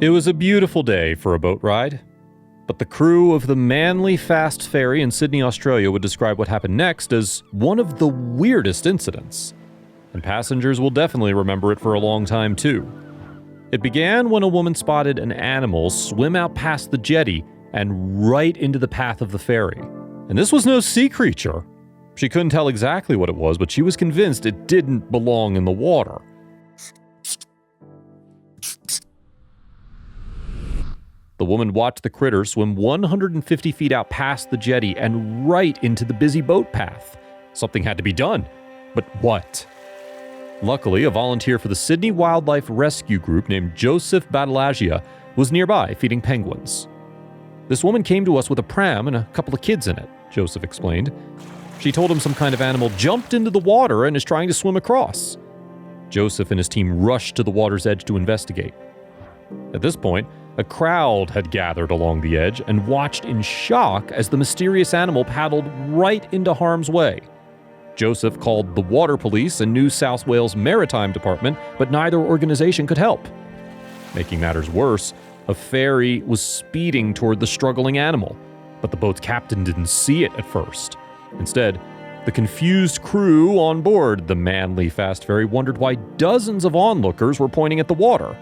It was a beautiful day for a boat ride, but the crew of the Manly Fast Ferry in Sydney, Australia would describe what happened next as one of the weirdest incidents. And passengers will definitely remember it for a long time too. It began when a woman spotted an animal swim out past the jetty and right into the path of the ferry. And this was no sea creature. She couldn't tell exactly what it was, but she was convinced it didn't belong in the water. The woman watched the critter swim 150 feet out past the jetty and right into the busy boat path. Something had to be done. But what? Luckily, a volunteer for the Sydney Wildlife Rescue Group named Joseph Badalagia was nearby feeding penguins. This woman came to us with a pram and a couple of kids in it, Joseph explained. She told him some kind of animal jumped into the water and is trying to swim across. Joseph and his team rushed to the water's edge to investigate. At this point, a crowd had gathered along the edge and watched in shock as the mysterious animal paddled right into harm's way. Joseph called the Water Police and New South Wales Maritime Department, but neither organization could help. Making matters worse, a ferry was speeding toward the struggling animal, but the boat's captain didn't see it at first. Instead, the confused crew on board the Manly Fast Ferry wondered why dozens of onlookers were pointing at the water.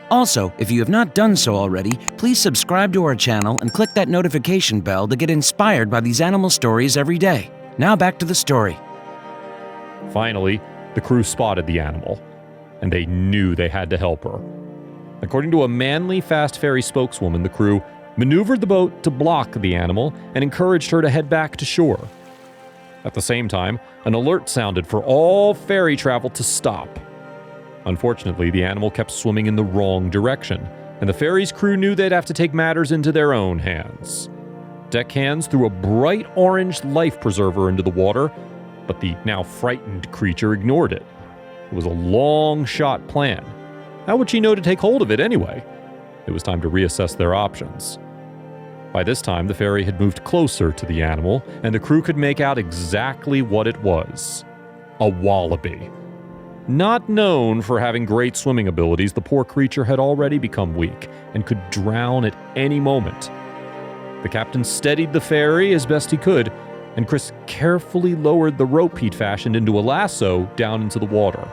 Also, if you have not done so already, please subscribe to our channel and click that notification bell to get inspired by these animal stories every day. Now back to the story. Finally, the crew spotted the animal, and they knew they had to help her. According to a Manly Fast Ferry spokeswoman, the crew maneuvered the boat to block the animal and encouraged her to head back to shore. At the same time, an alert sounded for all ferry travel to stop. Unfortunately, the animal kept swimming in the wrong direction, and the ferry's crew knew they'd have to take matters into their own hands. Deckhands threw a bright orange life preserver into the water, but the now frightened creature ignored it. It was a long-shot plan. How would she know to take hold of it anyway? It was time to reassess their options. By this time, the ferry had moved closer to the animal, and the crew could make out exactly what it was. A wallaby. Not known for having great swimming abilities, the poor creature had already become weak and could drown at any moment. The captain steadied the ferry as best he could, and Chris carefully lowered the rope he'd fashioned into a lasso down into the water.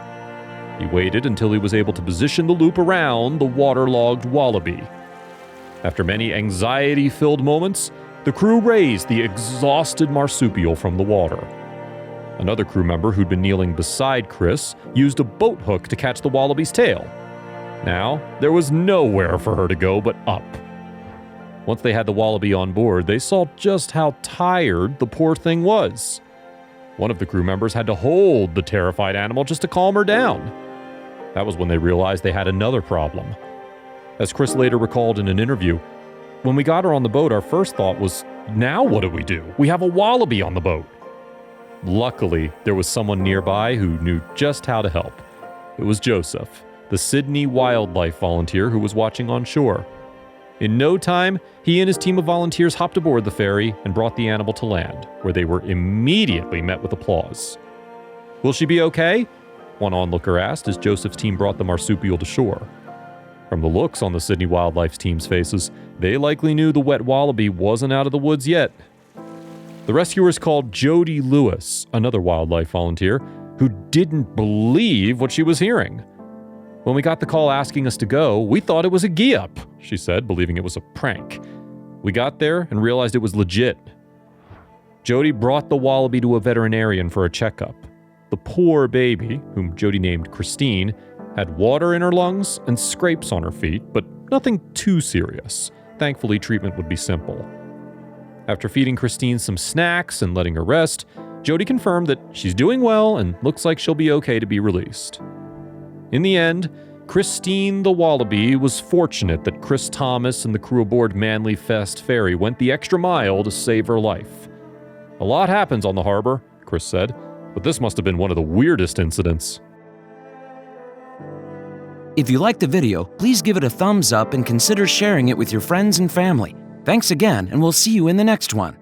He waited until he was able to position the loop around the waterlogged wallaby. After many anxiety-filled moments, the crew raised the exhausted marsupial from the water. Another crew member who'd been kneeling beside Chris used a boat hook to catch the wallaby's tail. Now, there was nowhere for her to go but up. Once they had the wallaby on board, they saw just how tired the poor thing was. One of the crew members had to hold the terrified animal just to calm her down. That was when they realized they had another problem. As Chris later recalled in an interview, when we got her on the boat, our first thought was, now what do? We have a wallaby on the boat. Luckily, there was someone nearby who knew just how to help. It was Joseph, the Sydney wildlife volunteer who was watching on shore. In no time, he and his team of volunteers hopped aboard the ferry and brought the animal to land, where they were immediately met with applause. "Will she be okay?" one onlooker asked as Joseph's team brought the marsupial to shore. From the looks on the Sydney Wildlife team's faces, they likely knew the wet wallaby wasn't out of the woods yet. The rescuers called Jody Lewis, another wildlife volunteer, who didn't believe what she was hearing. "When we got the call asking us to go, we thought it was a gee-up," she said, believing it was a prank. "We got there and realized it was legit." Jody brought the wallaby to a veterinarian for a checkup. The poor baby, whom Jody named Christine, had water in her lungs and scrapes on her feet, but nothing too serious. Thankfully, treatment would be simple. After feeding Christine some snacks and letting her rest, Jody confirmed that she's doing well and looks like she'll be okay to be released. In the end, Christine the wallaby was fortunate that Chris Thomas and the crew aboard Manly Fast Ferry went the extra mile to save her life. "A lot happens on the harbor," Chris said, "but this must have been one of the weirdest incidents." If you liked the video, please give it a thumbs up and consider sharing it with your friends and family. Thanks again, and we'll see you in the next one.